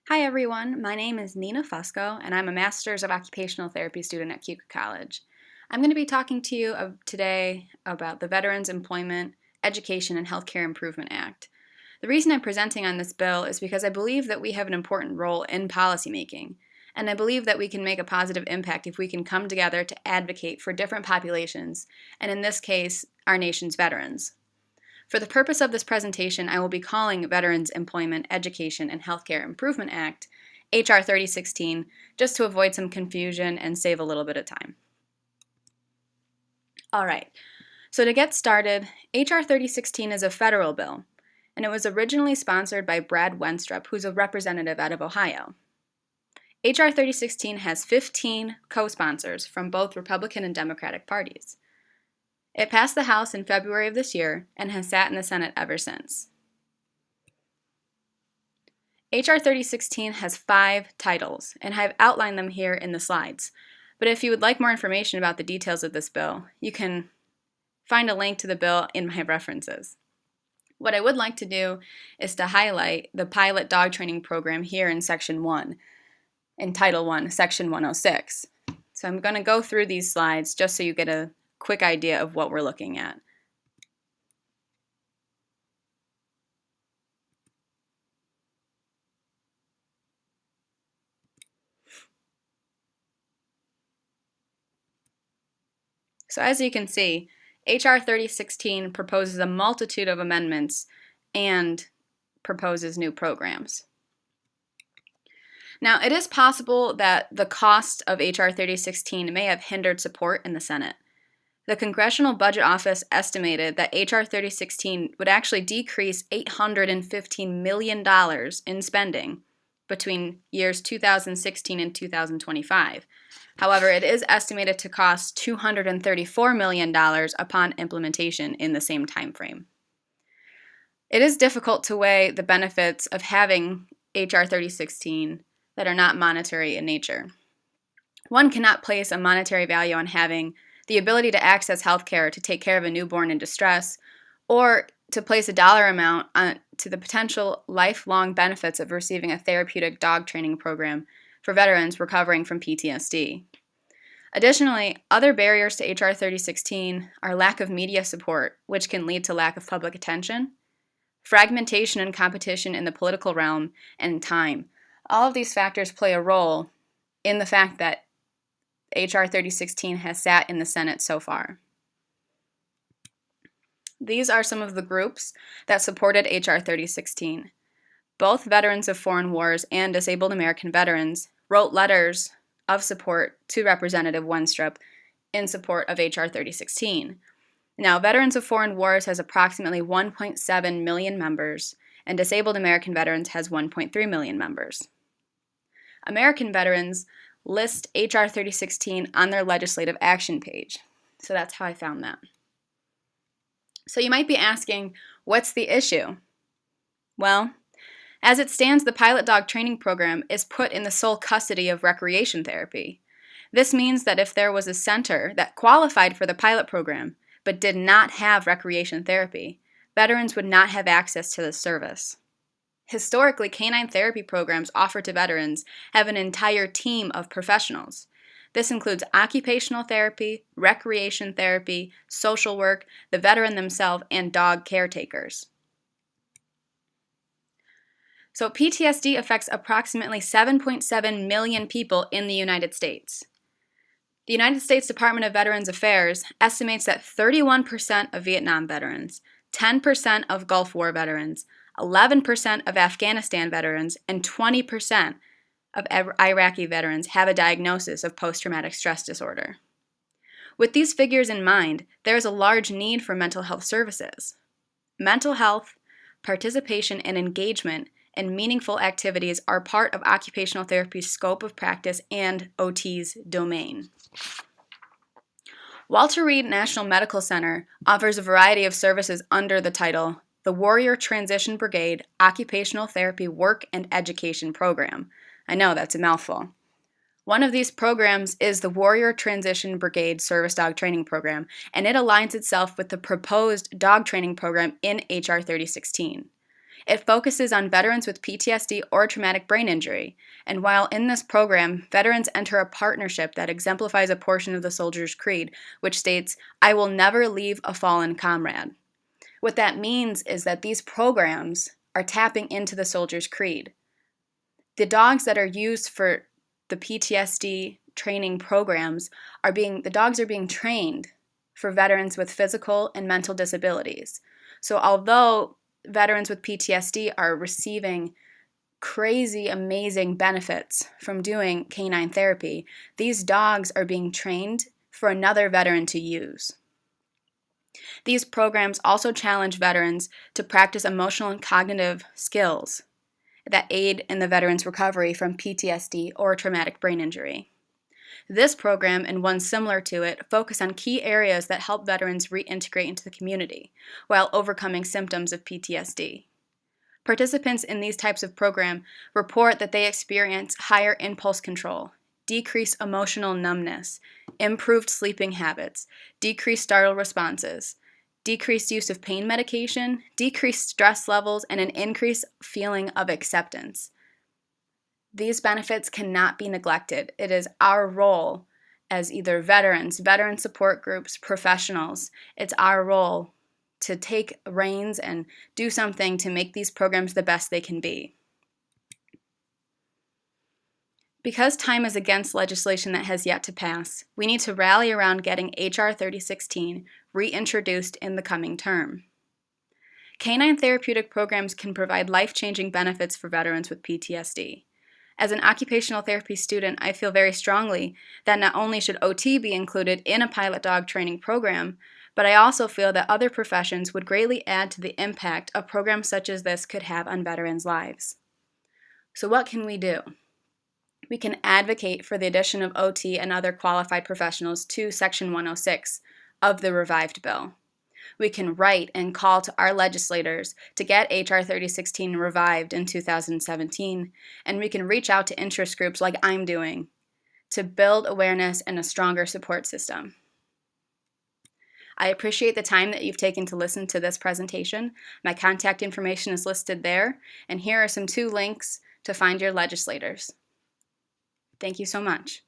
Hi everyone, my name is Nina Fusco and I'm a Master's of Occupational Therapy student at Keuka College. I'm going to be talking to you today about the Veterans Employment, Education, and Healthcare Improvement Act. The reason I'm presenting on this bill is because I believe that we have an important role in policymaking, and I believe that we can make a positive impact if we can come together to advocate for different populations, and in this case, our nation's veterans. For the purpose of this presentation, I will be calling Veterans Employment, Education, and Healthcare Improvement Act, H.R. 3016, just to avoid some confusion and save a little bit of time. All right, so to get started, H.R. 3016 is a federal bill, and it was originally sponsored by Brad Wenstrup, who's a representative out of Ohio. H.R. 3016 has 15 co-sponsors from both Republican and Democratic parties. It passed the House in February of this year and has sat in the Senate ever since. H.R. 3016 has 5 titles, and I've outlined them here in the slides. But if you would like more information about the details of this bill, you can find a link to the bill in my references. What I would like to do is to highlight the pilot dog training program here in Section 1, in Title 1, Section 106. So I'm going to go through these slides just so you get a quick idea of what we're looking at. So as you can see, H.R. 3016 proposes a multitude of amendments and proposes new programs. Now, it is possible that the cost of H.R. 3016 may have hindered support in the Senate. The Congressional Budget Office estimated that H.R. 3016 would actually decrease $815 million in spending between years 2016 and 2025. However, it is estimated to cost $234 million upon implementation in the same time frame. It is difficult to weigh the benefits of having H.R. 3016 that are not monetary in nature. One cannot place a monetary value on having the ability to access health care to take care of a newborn in distress, or to place a dollar amount to the potential lifelong benefits of receiving a therapeutic dog training program for veterans recovering from PTSD. Additionally, other barriers to H.R. 3016 are lack of media support, which can lead to lack of public attention, fragmentation and competition in the political realm, and time. All of these factors play a role in the fact that H.R. 3016 has sat in the Senate so far. These are some of the groups that supported H.R. 3016. Both veterans of foreign wars and disabled American veterans wrote letters of support to Representative Wenstrup in support of H.R. 3016. Now, Veterans of Foreign Wars has approximately 1.7 million members, and Disabled American Veterans has 1.3 million members. American veterans list H.R. 3016 on their legislative action page. So that's how I found that. So you might be asking, what's the issue? Well, as it stands, the pilot dog training program is put in the sole custody of recreation therapy. This means that if there was a center that qualified for the pilot program but did not have recreation therapy, veterans would not have access to this service. Historically, canine therapy programs offered to veterans have an entire team of professionals. This includes occupational therapy, recreation therapy, social work, the veteran themselves, and dog caretakers. So PTSD affects approximately 7.7 million people in the United States. The United States Department of Veterans Affairs estimates that 31% of Vietnam veterans, 10% of Gulf War veterans, 11% of Afghanistan veterans, and 20% of Iraqi veterans have a diagnosis of post-traumatic stress disorder. With these figures in mind, there is a large need for mental health services. Mental health, participation, and engagement in meaningful activities are part of occupational therapy's scope of practice and OT's domain. Walter Reed National Medical Center offers a variety of services under the title the Warrior Transition Brigade Occupational Therapy Work and Education Program. I know, that's a mouthful. One of these programs is the Warrior Transition Brigade Service Dog Training Program, and it aligns itself with the proposed dog training program in H.R. 3016. It focuses on veterans with PTSD or traumatic brain injury, and while in this program, veterans enter a partnership that exemplifies a portion of the Soldier's Creed, which states, "I will never leave a fallen comrade." What that means is that these programs are tapping into the Soldier's Creed. The dogs that are used for the PTSD training programs the dogs are being trained for veterans with physical and mental disabilities. So although veterans with PTSD are receiving crazy, amazing benefits from doing canine therapy, these dogs are being trained for another veteran to use. These programs also challenge veterans to practice emotional and cognitive skills that aid in the veteran's recovery from PTSD or traumatic brain injury. This program and one similar to it focus on key areas that help veterans reintegrate into the community while overcoming symptoms of PTSD. Participants in these types of program report that they experience higher impulse control, decreased emotional numbness, improved sleeping habits, decreased startle responses, decreased use of pain medication, decreased stress levels, and an increased feeling of acceptance. These benefits cannot be neglected. It is our role as either veterans, veteran support groups, professionals, it's our role to take reins and do something to make these programs the best they can be. Because time is against legislation that has yet to pass, we need to rally around getting H.R. 3016 reintroduced in the coming term. Canine therapeutic programs can provide life-changing benefits for veterans with PTSD. As an occupational therapy student, I feel very strongly that not only should OT be included in a pilot dog training program, but I also feel that other professions would greatly add to the impact a program such as this could have on veterans' lives. So what can we do? We can advocate for the addition of OT and other qualified professionals to Section 106 of the revived bill. We can write and call to our legislators to get H.R. 3016 revived in 2017, and we can reach out to interest groups like I'm doing to build awareness and a stronger support system. I appreciate the time that you've taken to listen to this presentation. My contact information is listed there, and here are some 2 links to find your legislators. Thank you so much.